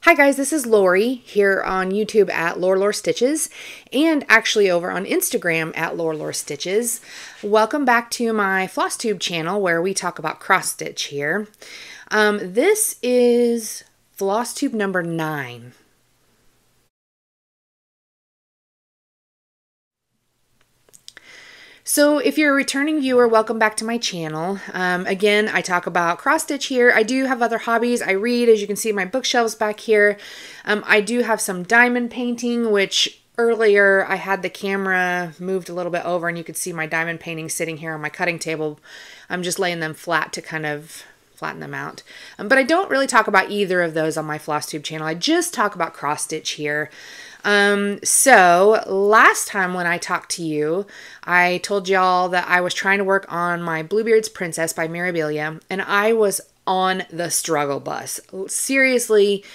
Hi guys, this is Lori here on YouTube at Lore Stitches and actually over on Instagram at Lore Stitches. Welcome back to my Flosstube channel where we talk about cross stitch here. This is Flosstube number 9. So if you're a returning viewer, welcome back to my channel. Again, I talk about cross stitch here. I do have other hobbies. I read, as you can see, my bookshelves back here. I do have some diamond painting, which earlier I had the camera moved a little bit over and you could see my diamond painting sitting here on my cutting table. I'm just laying them flat to kind of flatten them out. But I don't really talk about either of those on my Flosstube channel. I just talk about cross stitch here. So last time when I talked to you, I told y'all that I was trying to work on my Bluebeard's Princess by Mirabilia, and I was on the struggle bus. Seriously.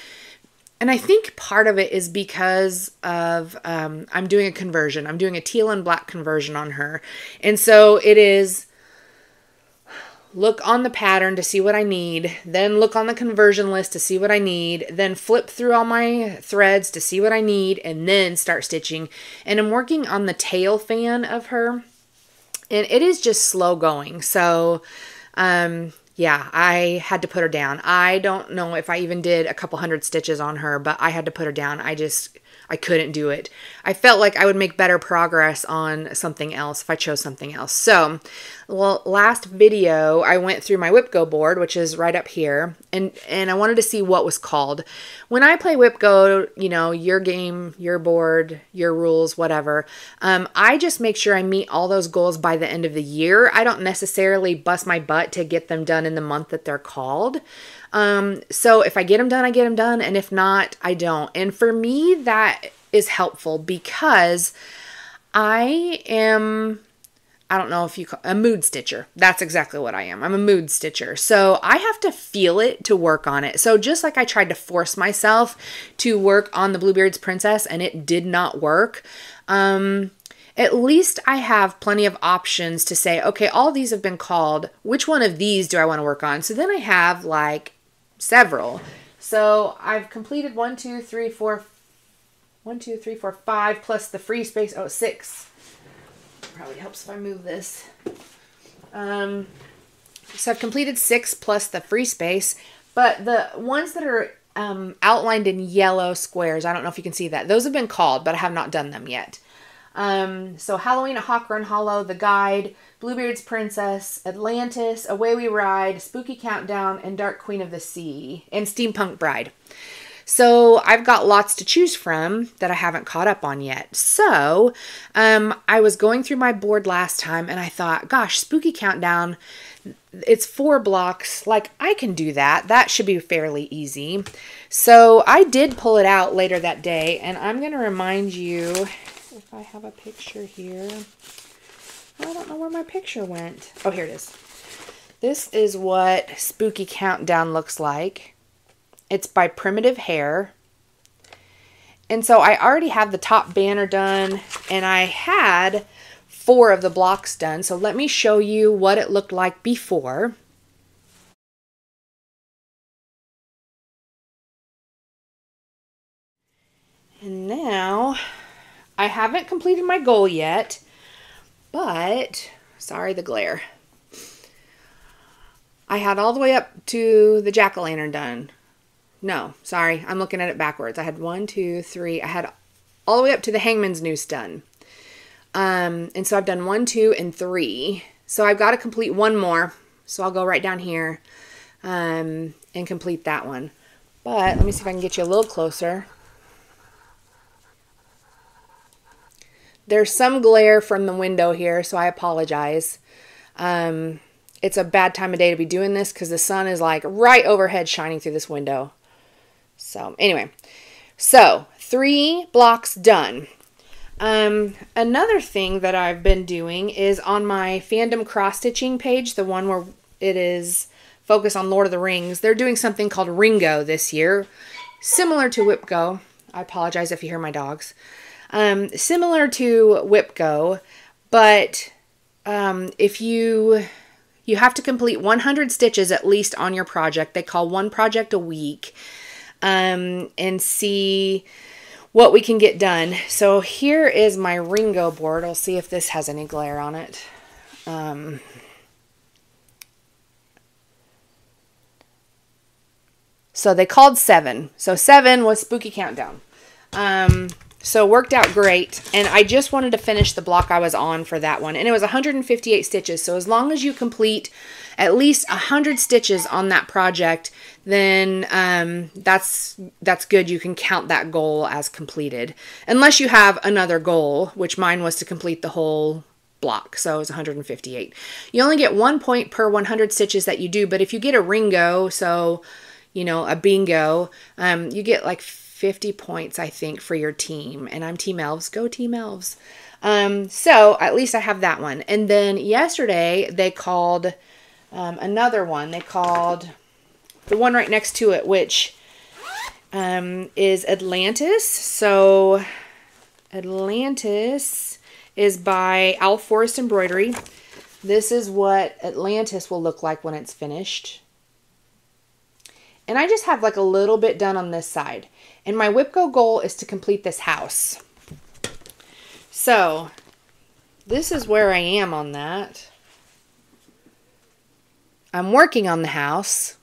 And I think part of it is because of, I'm doing a conversion. I'm doing a teal and black conversion on her. And so it is look on the pattern to see what I need, then look on the conversion list to see what I need, then flip through all my threads to see what I need, and then start stitching. And I'm working on the tail fan of her, and it is just slow going. So, yeah, I had to put her down. I don't know if I even did a couple hundred stitches on her, but I had to put her down. I couldn't do it. I felt like I would make better progress on something else if I chose something else. So, well, last video, I went through my WIP Go board, which is right up here, and I wanted to see what was called. When I play WIP Go, you know, your game, your board, your rules, whatever, I just make sure I meet all those goals by the end of the year. I don't necessarily bust my butt to get them done in the month that they're called. So if I get them done, I get them done. And if not, I don't. And for me, that is helpful because I am, I don't know if you call a mood stitcher. That's exactly what I am. I'm a mood stitcher. So I have to feel it to work on it. So just like I tried to force myself to work on the Bluebeard's Princess and it did not work, at least I have plenty of options to say, okay, all these have been called. Which one of these do I want to work on? So then I have like several. So I've completed 1, 2, 3, 4, 5 plus the free space. Oh, 6. Probably helps if I move this. So I've completed 6 plus the free space, but the ones that are outlined in yellow squares, I don't know if you can see that. Those have been called, but I have not done them yet. So Halloween at Hawk Run Hollow, The Guide, Bluebeard's Princess, Atlantis, Away We Ride, Spooky Countdown, and Dark Queen of the Sea, and Steampunk Bride. So I've got lots to choose from that I haven't caught up on yet. So I was going through my board last time and I thought, gosh, Spooky Countdown, it's 4 blocks. Like, I can do that. That should be fairly easy. So I did pull it out later that day, and I'm going to remind you, if I have a picture here. I don't know where my picture went. Oh, here it is. This is what Spooky Countdown looks like. It's by Primitive Hair. And so I already have the top banner done, and I had 4 of the blocks done. So let me show you what it looked like before. And now I haven't completed my goal yet, but sorry, the glare. I had all the way up to the jack-o'-lantern done. No, sorry, I'm looking at it backwards. I had 1, 2, 3. I had all the way up to the hangman's noose done. And so I've done 1, 2, and 3. So I've got to complete 1 more. So I'll go right down here and complete that one. But let me see if I can get you a little closer. There's some glare from the window here, so I apologize. It's a bad time of day to be doing this because the sun is like right overhead shining through this window. So anyway, so 3 blocks done. Another thing that I've been doing is on my fandom cross-stitching page, the one where it is focused on Lord of the Rings. They're doing something called Ringo this year, similar to WIP Go. I apologize if you hear my dogs. Similar to WIP Go, but if you have to complete 100 stitches at least on your project. They call one project a week. and see what we can get done. So here is my Ringo board. I'll see if this has any glare on it. So they called 7. So 7 was Spooky Countdown. So it worked out great. And I just wanted to finish the block I was on for that one. And it was 158 stitches. So as long as you complete at least 100 stitches on that project, then that's good. You can count that goal as completed. Unless you have another goal, which mine was to complete the whole block. So it was 158. You only get 1 point per 100 stitches that you do. But if you get a Ringo, so you know, a bingo, you get like 50 points, I think, for your team. And I'm Team Elves. Go Team Elves. So at least I have that one. And then yesterday they called another one. They called the one right next to it, which is Atlantis. So Atlantis is by Owl Forest Embroidery. This is what Atlantis will look like when it's finished. And I just have like a little bit done on this side. And my WIP Go goal is to complete this house. So this is where I am on that. I'm working on the house.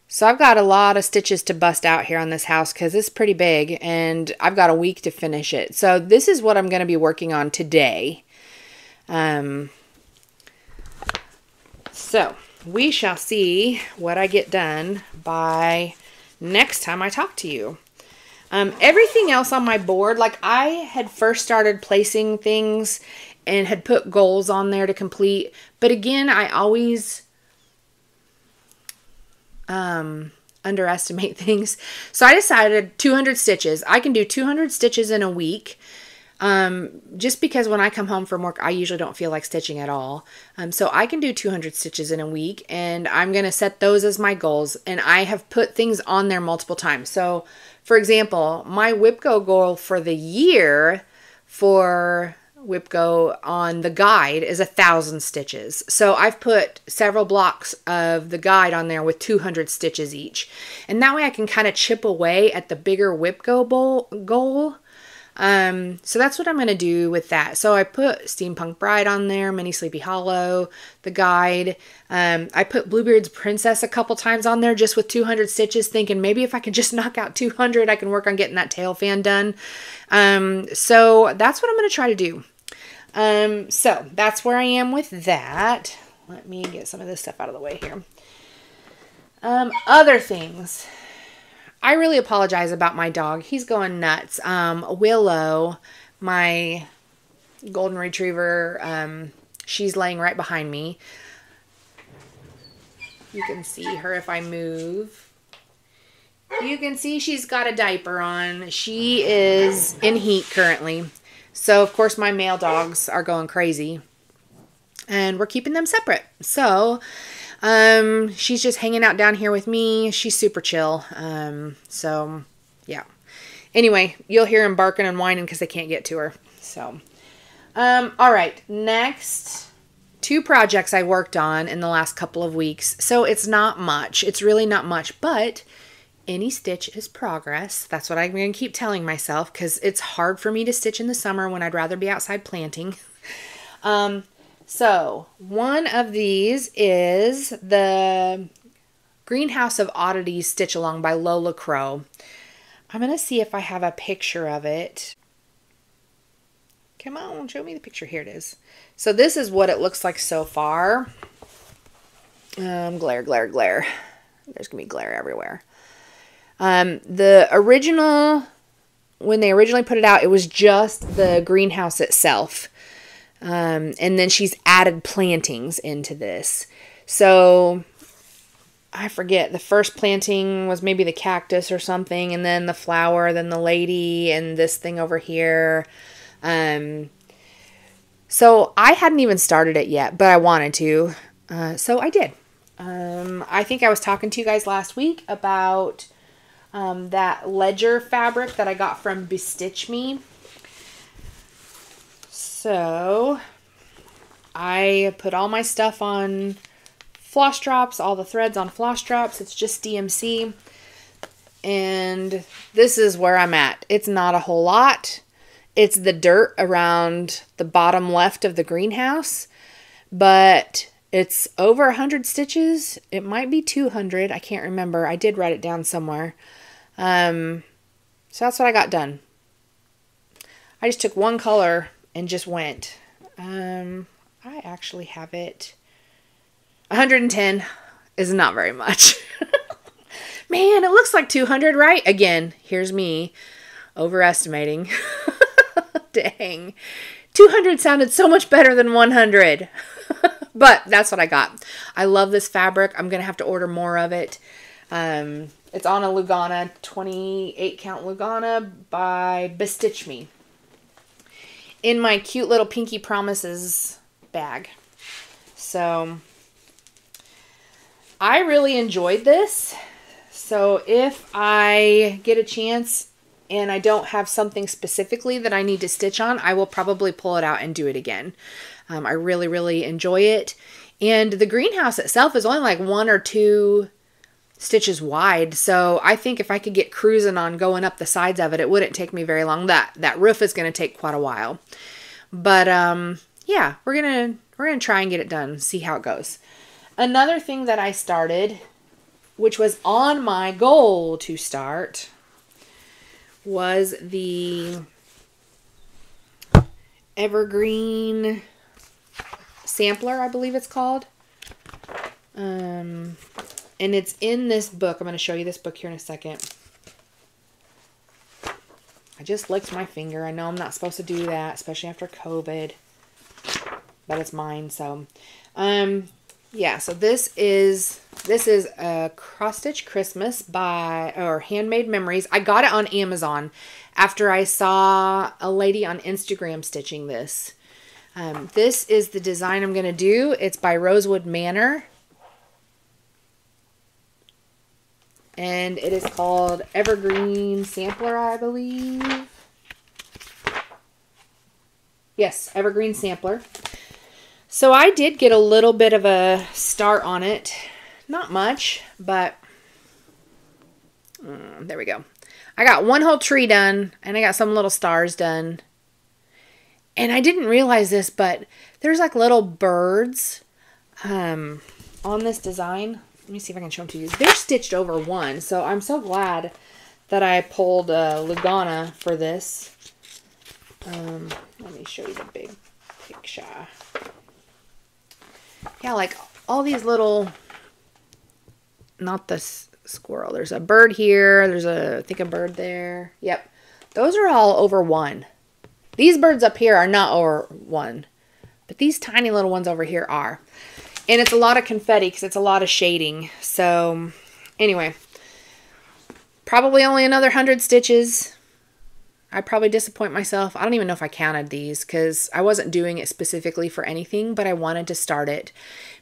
So I've got a lot of stitches to bust out here on this house because it's pretty big and I've got a week to finish it. So this is what I'm going to be working on today. So we shall see what I get done by next time I talk to you. Everything else on my board, like I had first started placing things and had put goals on there to complete. But again, I always underestimate things. So I decided 200 stitches. I can do 200 stitches in a week. Just because when I come home from work, I usually don't feel like stitching at all. So I can do 200 stitches in a week and I'm going to set those as my goals. And I have put things on there multiple times. So for example, my WIP Go goal for the year for WIP Go on the guide is 1,000 stitches. So I've put several blocks of the guide on there with 200 stitches each. And that way I can kind of chip away at the bigger WIP Go goal. So that's what I'm going to do with that. So I put Steampunk Bride on there, Mini Sleepy Hollow, the guide. I put Bluebeard's Princess a couple times on there just with 200 stitches, thinking maybe if I can just knock out 200, I can work on getting that tail fan done. So that's what I'm going to try to do. So that's where I am with that. Let me get some of this stuff out of the way here. Other things. I really apologize about my dog. He's going nuts. Willow, my golden retriever, she's laying right behind me. You can see her if I move. You can see she's got a diaper on. She is in heat currently. So, of course, my male dogs are going crazy. And we're keeping them separate. So she's just hanging out down here with me. She's super chill. So yeah. Anyway, you'll hear him barking and whining because they can't get to her. So, all right. Next, 2 projects I worked on in the last couple of weeks. So it's not much. It's really not much, but any stitch is progress. That's what I'm going to keep telling myself because it's hard for me to stitch in the summer when I'd rather be outside planting. So one of these is the Greenhouse of Oddities Stitch Along by Lola Crow. I'm going to see if I have a picture of it. Come on, show me the picture. Here it is. So this is what it looks like so far. Glare, glare, glare. There's going to be glare everywhere. The original, when they originally put it out, it was just the greenhouse itself. And then she's added plantings into this. So I forget, the first planting was maybe the cactus or something, and then the flower, then the lady, and this thing over here. So I hadn't even started it yet, but I wanted to. So I did. I think I was talking to you guys last week about that ledger fabric that I got from Bestitch Me. So I put all my stuff on floss drops, all the threads on floss drops. It's just DMC. And this is where I'm at. It's not a whole lot. It's the dirt around the bottom left of the greenhouse, but it's over 100 stitches. It might be 200. I can't remember. I did write it down somewhere. So that's what I got done. I just took one color and just went. I actually have it. 110 is not very much. Man, it looks like 200, right? Again, here's me overestimating. Dang. 200 sounded so much better than 100. But that's what I got. I love this fabric. I'm going to have to order more of it. It's on a Lugana, 28 count Lugana by Bestitch Me. In my cute little Pinky Promises bag. So, I really enjoyed this. So, if I get a chance and I don't have something specifically that I need to stitch on, I will probably pull it out and do it again. I really, really enjoy it. And the greenhouse itself is only like 1 or 2 stitches wide. So I think if I could get cruising on going up the sides of it, it wouldn't take me very long. That roof is going to take quite a while. But yeah, we're going to try and get it done, see how it goes. Another thing that I started, which was on my goal to start, was the Evergreen Sampler, I believe it's called. And it's in this book. I'm going to show you this book here in a second. I just licked my finger. I know I'm not supposed to do that, especially after COVID. But it's mine, so. Yeah, so this is a Cross Stitch Christmas or Handmade Memories. I got it on Amazon after I saw a lady on Instagram stitching this. This is the design I'm going to do. It's by Rosewood Manor. And it is called Evergreen Sampler, I believe. Yes, Evergreen Sampler. So I did get a little bit of a start on it. Not much, but there we go. I got one whole tree done, and I got some little stars done. And I didn't realize this, but there's like little birds on this design. Let me see if I can show them to you. They're stitched over one, so I'm so glad that I pulled Lugana for this. Let me show you the big picture. Yeah, like all these little, not the squirrel. There's a bird here. There's I think a bird there. Yep. Those are all over one. These birds up here are not over one, but these tiny little ones over here are. And it's a lot of confetti because it's a lot of shading. So anyway, probably only another 100 stitches. I probably disappoint myself. I don't even know if I counted these because I wasn't doing it specifically for anything, but I wanted to start it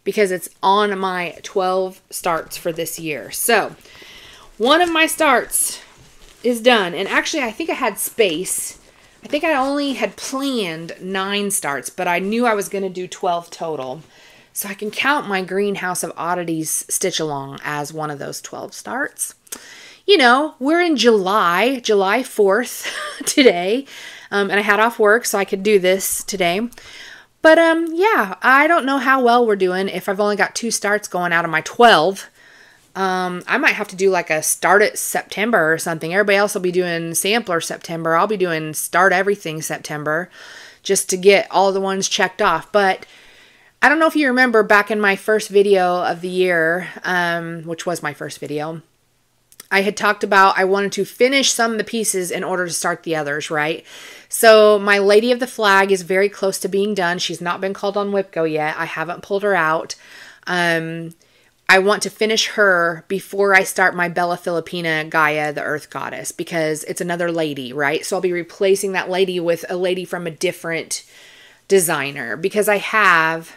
because it's on my 12 starts for this year. So one of my starts is done. And actually, I think I had space. I think I only had planned 9 starts, but I knew I was going to do 12 total. So I can count my Greenhouse of Oddities stitch along as one of those 12 starts. You know, we're in July 4th today, and I had off work so I could do this today. But yeah, I don't know how well we're doing if I've only got 2 starts going out of my 12. I might have to do like a start at September or something. Everybody else will be doing sampler September. I'll be doing start everything September just to get all the ones checked off. But I don't know if you remember back in my first video of the year, which was my first video, I had talked about I wanted to finish some of the pieces in order to start the others, right? So my Lady of the Flag is very close to being done. She's not been called on WIP Go yet. I haven't pulled her out. I want to finish her before I start my Bella Filipina Gaia, the Earth Goddess, because it's another lady, right? So I'll be replacing that lady with a lady from a different designer because I have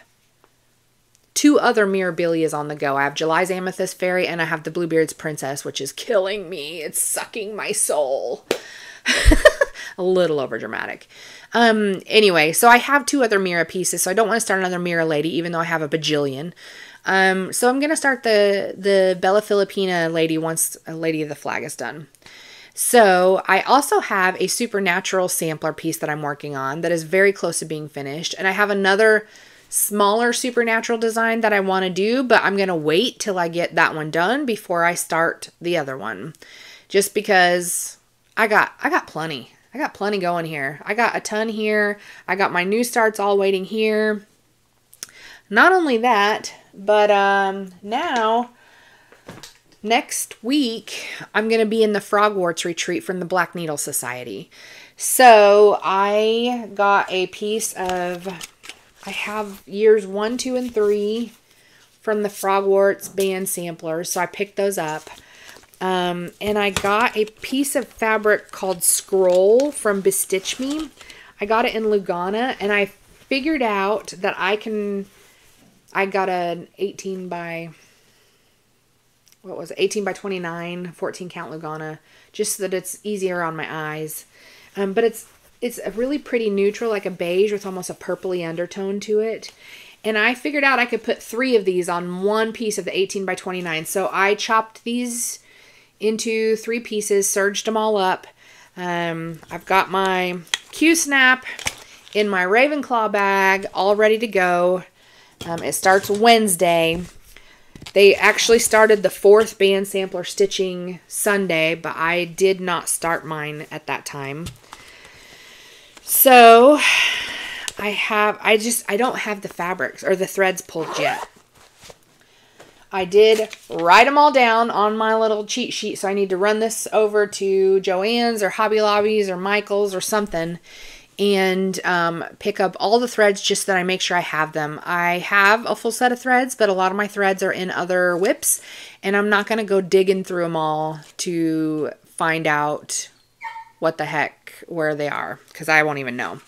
2 other Mirabilias on the go. I have July's Amethyst Fairy and I have the Bluebeard's Princess, which is killing me. It's sucking my soul. A little over dramatic. Anyway, so I have 2 other Mira pieces, so I don't want to start another Mira lady, even though I have a bajillion. So I'm going to start the Bella Filipina lady once a Lady of the Flag is done. So I also have a Supernatural sampler piece that I'm working on that is very close to being finished. And I have another smaller Supernatural design that I want to do, but I'm going to wait till I get that one done before I start the other one. Just because I got plenty. I got plenty going here. I got a ton here. I got my new starts all waiting here. Not only that, but now next week, I'm going to be in the Frogwarts retreat from the Black Needle Society. So I got a piece of, I have years 1, 2, and 3 from the Frogwarts band samplers. So I picked those up. And I got a piece of fabric called Scroll from Bestitch Me. I got it in Lugana, and I figured out that I got an 18 by... what was it, 18 by 29, 14 count Lugana, just so that it's easier on my eyes. But it's a really pretty neutral, like a beige with almost a purpley undertone to it. And I figured out I could put 3 of these on one piece of the 18 by 29. So I chopped these into 3 pieces, serged them all up. I've got my Q-snap in my Ravenclaw bag, all ready to go. It starts Wednesday. They actually started the 4th band sampler stitching Sunday, but I did not start mine at that time. So I don't have the fabrics or the threads pulled yet. I did write them all down on my little cheat sheet, so I need to run this over to Joann's or Hobby Lobby's or Michael's or something and pick up all the threads just so that I make sure I have them. I have a full set of threads, but a lot of my threads are in other WIPs, and I'm not going to go digging through them all to find out what the heck, where they are, because I won't even know.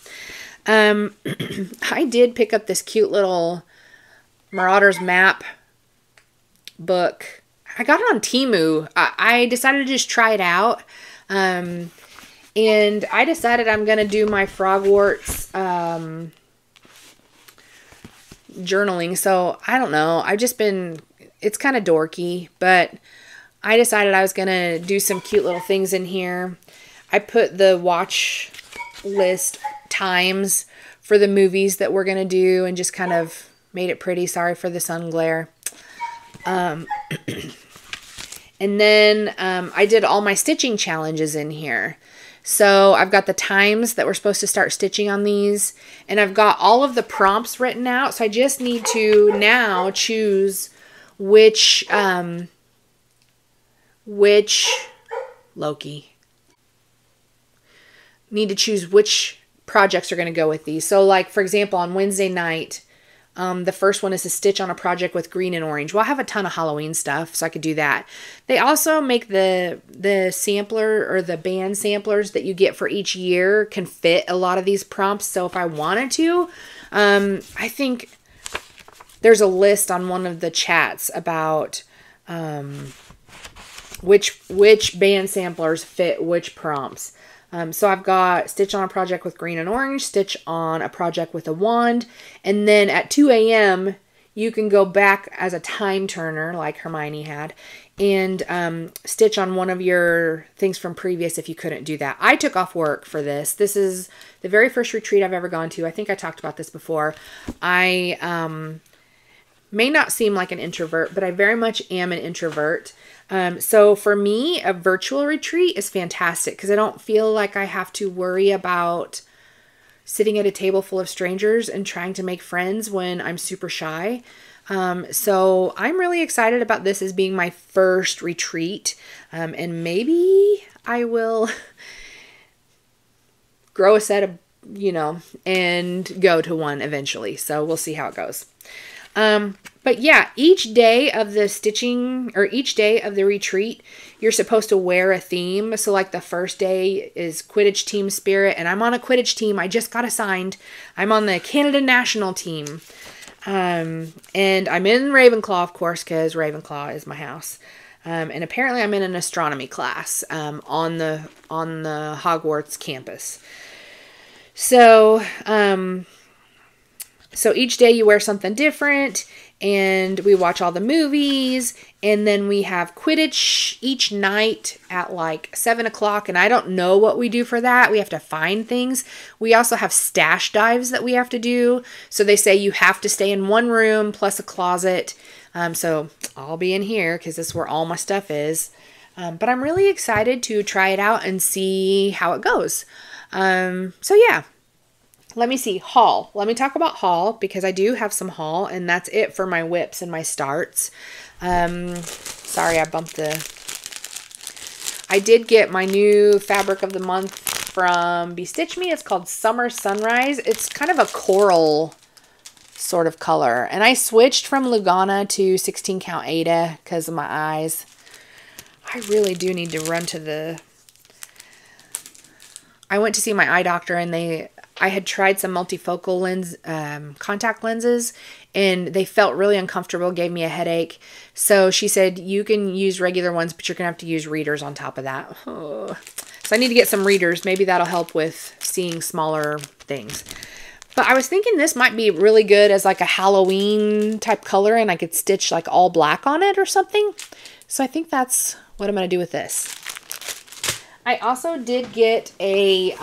I did pick up this cute little Marauders map book. I got it on Temu. I decided to just try it out. And I decided I'm going to do my Frogwarts journaling. So I don't know. I've just been, it's kind of dorky, but I decided I was going to do some cute little things in here. I put the watch list times for the movies that we're going to do and just kind of made it pretty. Sorry for the sun glare. And then I did all my stitching challenges in here. So I've got the times that we're supposed to start stitching on these, and I've got all of the prompts written out. So I just need to now choose which Loki. Need to choose which projects are going to go with these. So like, for example, on Wednesday night, the first one is to stitch on a project with green and orange. Well, I have a ton of Halloween stuff, so I could do that. They also make the sampler or the band samplers that you get for each year can fit a lot of these prompts. So if I wanted to, I think there's a list on one of the chats about which band samplers fit which prompts. So I've got stitch on a project with green and orange, stitch on a project with a wand, and then at 2 a.m. you can go back as a time turner like Hermione had and stitch on one of your things from previous if you couldn't do that. I took off work for this. This is the very first retreat I've ever gone to. I think I talked about this before. I may not seem like an introvert, but I very much am an introvert. So for me, a virtual retreat is fantastic because I don't feel like I have to worry about sitting at a table full of strangers and trying to make friends when I'm super shy. So I'm really excited about this as being my first retreat. And maybe I will grow a set of, and go to one eventually. So we'll see how it goes. But yeah, each day of the stitching or each day of the retreat, you're supposed to wear a theme. So like the first day is Quidditch team spirit, and I'm on a Quidditch team. I just got assigned. I'm on the Canada national team. And I'm in Ravenclaw, of course, because Ravenclaw is my house. And apparently I'm in an astronomy class, on the Hogwarts campus. So, So each day you wear something different, and we watch all the movies, and then we have Quidditch each night at like 7 o'clock, and I don't know what we do for that. We have to find things. We also have stash dives that we have to do. So they say you have to stay in one room plus a closet. So I'll be in here because this is where all my stuff is. But I'm really excited to try it out and see how it goes. So yeah. Let me see, haul. Let me talk about haul because I do have some haul, and that's it for my whips and my starts. Sorry, I bumped I did get my new fabric of the month from Bestitch Me. It's called Summer Sunrise. It's kind of a coral sort of color. And I switched from Lugana to 16 count Aida because of my eyes. I really do need to run to I went to see my eye doctor, and I had tried some multifocal lens, contact lenses, and they felt really uncomfortable, gave me a headache. So she said, you can use regular ones, but you're going to have to use readers on top of that. Oh. So I need to get some readers. Maybe that'll help with seeing smaller things. But I was thinking this might be really good as like a Halloween type color, and I could stitch like all black on it or something. So I think that's what I'm going to do with this. I also did get a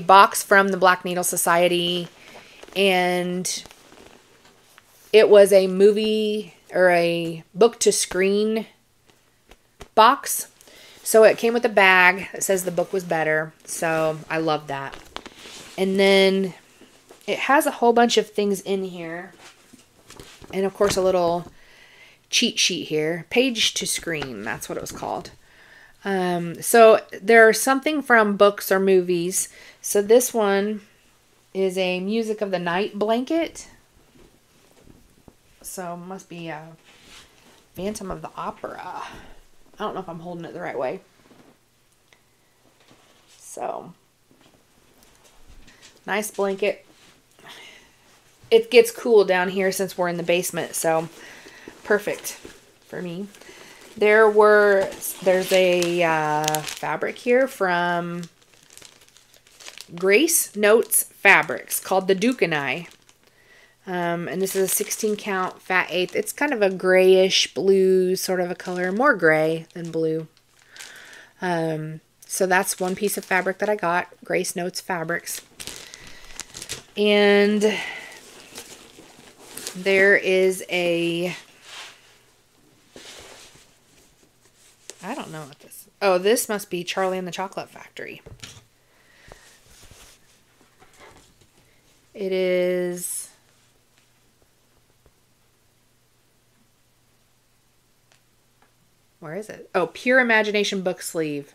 box from the Black Needle Society, and it was a movie or a book to screen box. So it came with a bag that says the book was better. So I love that. And then it has a whole bunch of things in here. And of course a little cheat sheet here. Page to screen. That's what it was called. So there's something from books or movies. So this one is a Music of the Night blanket. So must be a Phantom of the Opera. I don't know if I'm holding it the right way. So nice blanket. It gets cool down here since we're in the basement, so perfect for me. There's a fabric here from Grace Notes Fabrics called the Duke and I. And this is a 16 count fat eighth. It's kind of a grayish blue sort of a color, more gray than blue. So that's one piece of fabric that I got, Grace Notes Fabrics. And there is I don't know what this, oh, this must be Charlie and the Chocolate Factory. It is, where is it? Oh, Pure Imagination book sleeve.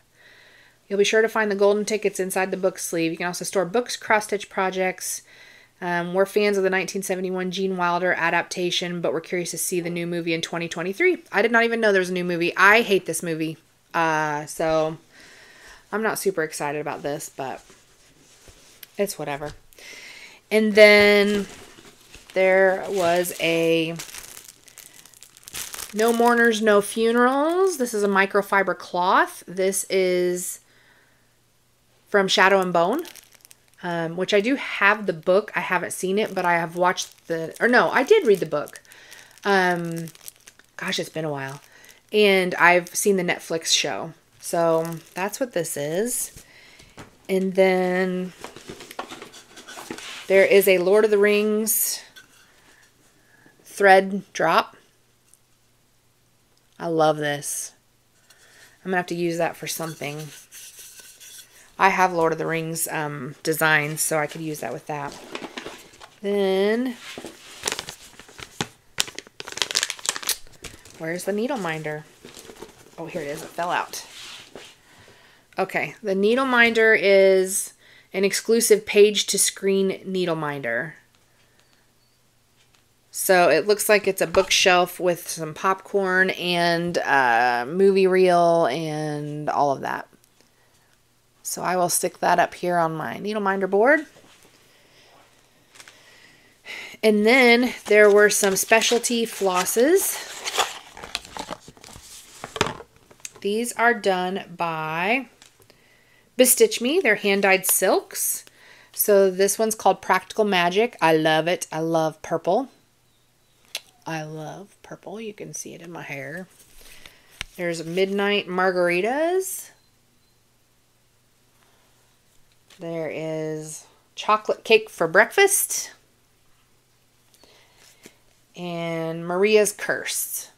You'll be sure to find the golden tickets inside the book sleeve. You can also store books, cross-stitch projects. We're fans of the 1971 Gene Wilder adaptation, but we're curious to see the new movie in 2023. I did not even know there was a new movie. I hate this movie. So I'm not super excited about this, but it's whatever. And then there was a No Mourners, No Funerals. This is a microfiber cloth. This is from Shadow and Bone. Which I do have the book. I haven't seen it, but I have watched I did read the book. Gosh, it's been a while. And I've seen the Netflix show. So that's what this is. And then there is a Lord of the Rings thread drop. I love this. I'm going to have to use that for something. I have Lord of the Rings designs, so I could use that with that. Then, where's the needle minder? Oh, here it is. It fell out. Okay, the needle minder is an exclusive page-to-screen needle minder. So it looks like it's a bookshelf with some popcorn and a movie reel and all of that. So I will stick that up here on my needle minder board. And then there were some specialty flosses. These are done by Bestitch Me. They're hand-dyed silks. So this one's called Practical Magic. I love it. I love purple. I love purple. You can see it in my hair. There's Midnight Margaritas. There is Chocolate Cake for Breakfast. And Maria's Curse.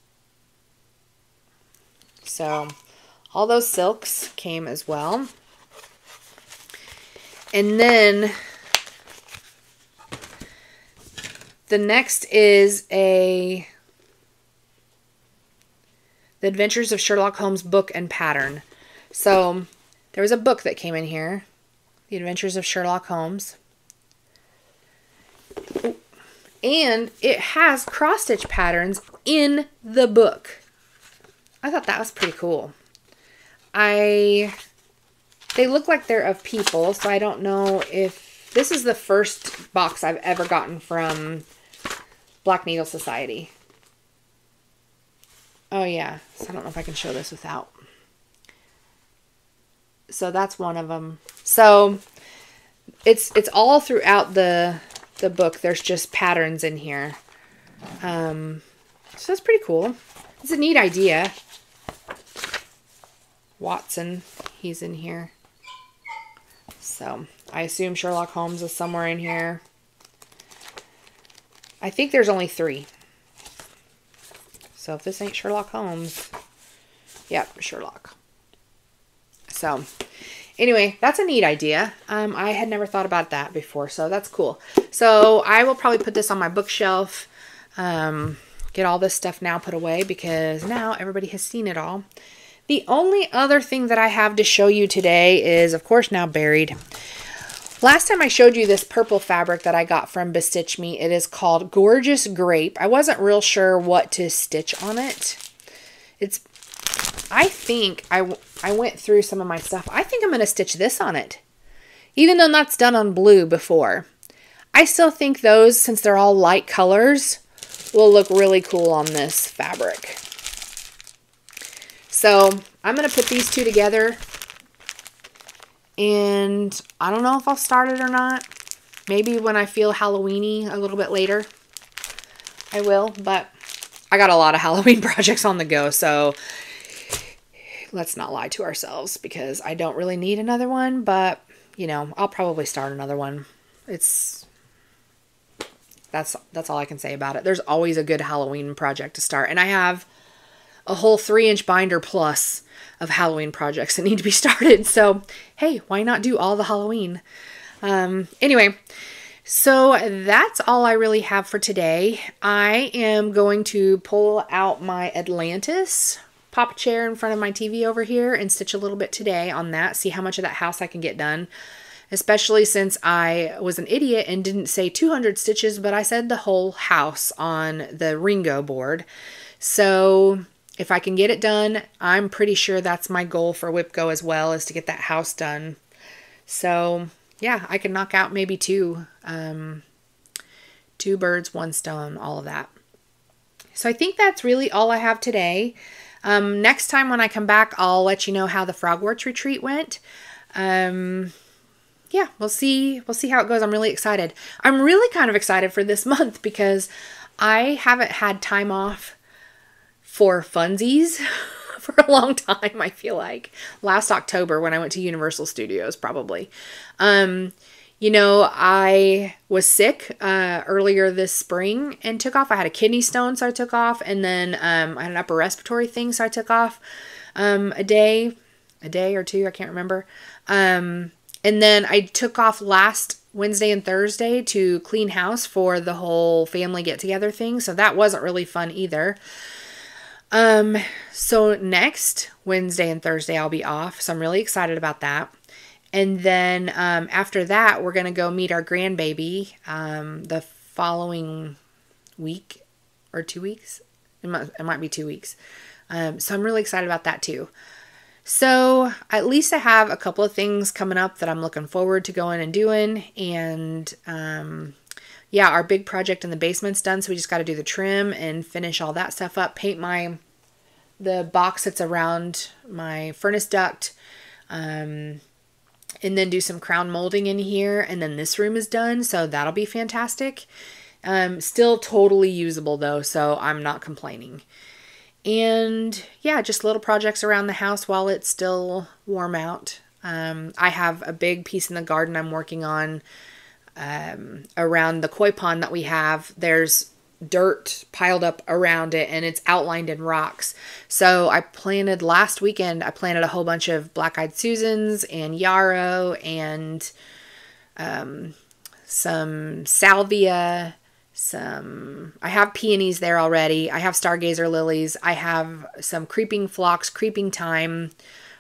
So all those silks came as well. And then the next is The Adventures of Sherlock Holmes book and pattern. So there was a book that came in here. The Adventures of Sherlock Holmes. And it has cross-stitch patterns in the book. I thought that was pretty cool. They look like they're of people, so I don't know if... This is the first box I've ever gotten from Black Needle Society. Oh, yeah. So I don't know if I can show this without. So that's one of them. So it's all throughout the book. There's just patterns in here. So that's pretty cool. It's a neat idea. Watson, he's in here. So I assume Sherlock Holmes is somewhere in here. I think there's only 3. So if this ain't Sherlock Holmes, yep, Sherlock. So anyway, that's a neat idea. I had never thought about that before, so that's cool. So I will probably put this on my bookshelf, get all this stuff now put away because now everybody has seen it all. The only other thing that I have to show you today is, of course, now buried. Last time I showed you this purple fabric that I got from Bestitch Me. It is called Gorgeous Grape. I wasn't real sure what to stitch on it. I think I went through some of my stuff. I think I'm going to stitch this on it. Even though that's done on blue before. I still think those, since they're all light colors, will look really cool on this fabric. So I'm going to put these two together. And I don't know if I'll start it or not. Maybe when I feel Halloween-y a little bit later, I will. But I got a lot of Halloween projects on the go, so let's not lie to ourselves because I don't really need another one. But, you know, I'll probably start another one. That's all I can say about it. There's always a good Halloween project to start. And I have a whole 3-inch binder plus of Halloween projects that need to be started. So, hey, why not do all the Halloween? Anyway, so that's all I really have for today. I am going to pull out my Atlantis, pop a chair in front of my TV over here and stitch a little bit today on that. See how much of that house I can get done. Especially since I was an idiot and didn't say 200 stitches, but I said the whole house on the Ringo board. So if I can get it done, I'm pretty sure that's my goal for WIP Go as well, is to get that house done. So yeah, I can knock out maybe 2 birds, 1 stone, all of that. So I think that's really all I have today. Next time when I come back, I'll let you know how the Frogwarts retreat went. Yeah, we'll see how it goes. I'm really excited. I'm really kind of excited for this month because I haven't had time off for funsies for a long time, I feel like. Last October when I went to Universal Studios, probably. You know, I was sick earlier this spring and took off. I had a kidney stone, so I took off. And then I had an upper respiratory thing, so I took off a day or 2, I can't remember. And then I took off last Wednesday and Thursday to clean house for the whole family get-together thing. So that wasn't really fun either. So next Wednesday and Thursday I'll be off. So I'm really excited about that. And then after that, we're going to go meet our grandbaby the following week or 2 weeks. It might be 2 weeks. So I'm really excited about that too. So at least I have a couple of things coming up that I'm looking forward to going and doing. And yeah, our big project in the basement's done. So we just got to do the trim and finish all that stuff up. Paint the box that's around my furnace duct. And and then do some crown molding in here. And then this room is done, so that'll be fantastic. Still totally usable though, so I'm not complaining. And yeah, just little projects around the house while it's still warm out. I have a big piece in the garden I'm working on around the koi pond that we have. There's dirt piled up around it and it's outlined in rocks. So I planted last weekend, I planted a whole bunch of black-eyed Susans and yarrow and some salvia. I have peonies there already. I have stargazer lilies. I have some creeping phlox, creeping thyme,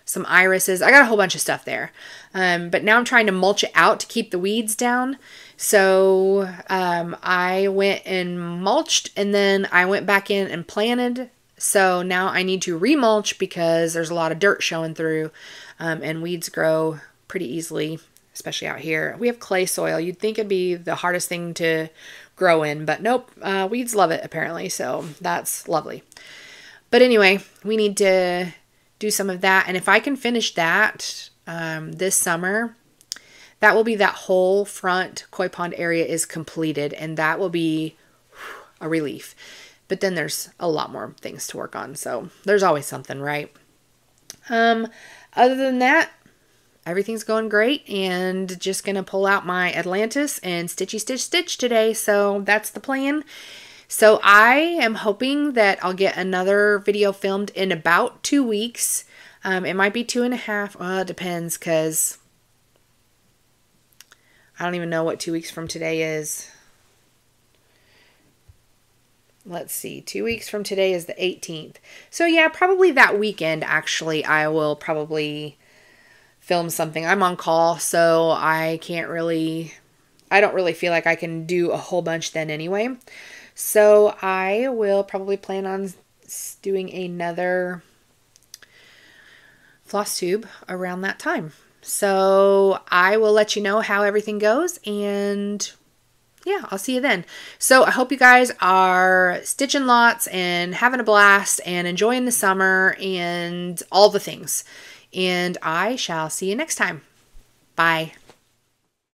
some irises. I got a whole bunch of stuff there. But now I'm trying to mulch it out to keep the weeds down. So I went and mulched, and then I went back in and planted. So now I need to remulch because there's a lot of dirt showing through, and weeds grow pretty easily, especially out here. We have clay soil. You'd think it'd be the hardest thing to grow in, but nope, weeds love it apparently, so that's lovely. But anyway, we need to do some of that, and if I can finish that this summer, that will be that whole front koi pond area is completed, and that will be a relief. But then there's a lot more things to work on, so there's always something, right? Other than that, everything's going great, and just going to pull out my Atlantis and stitchy stitch stitch today. So that's the plan. So I am hoping that I'll get another video filmed in about 2 weeks. It might be 2.5. Well, it depends because I don't even know what 2 weeks from today is. Let's see. 2 weeks from today is the 18th. So yeah, probably that weekend, actually, I will probably film something. I'm on call, so I don't really feel like I can do a whole bunch then anyway. So I will probably plan on doing another floss tube around that time. So I will let you know how everything goes, and yeah, I'll see you then. So I hope you guys are stitching lots and having a blast and enjoying the summer and all the things. And I shall see you next time. Bye.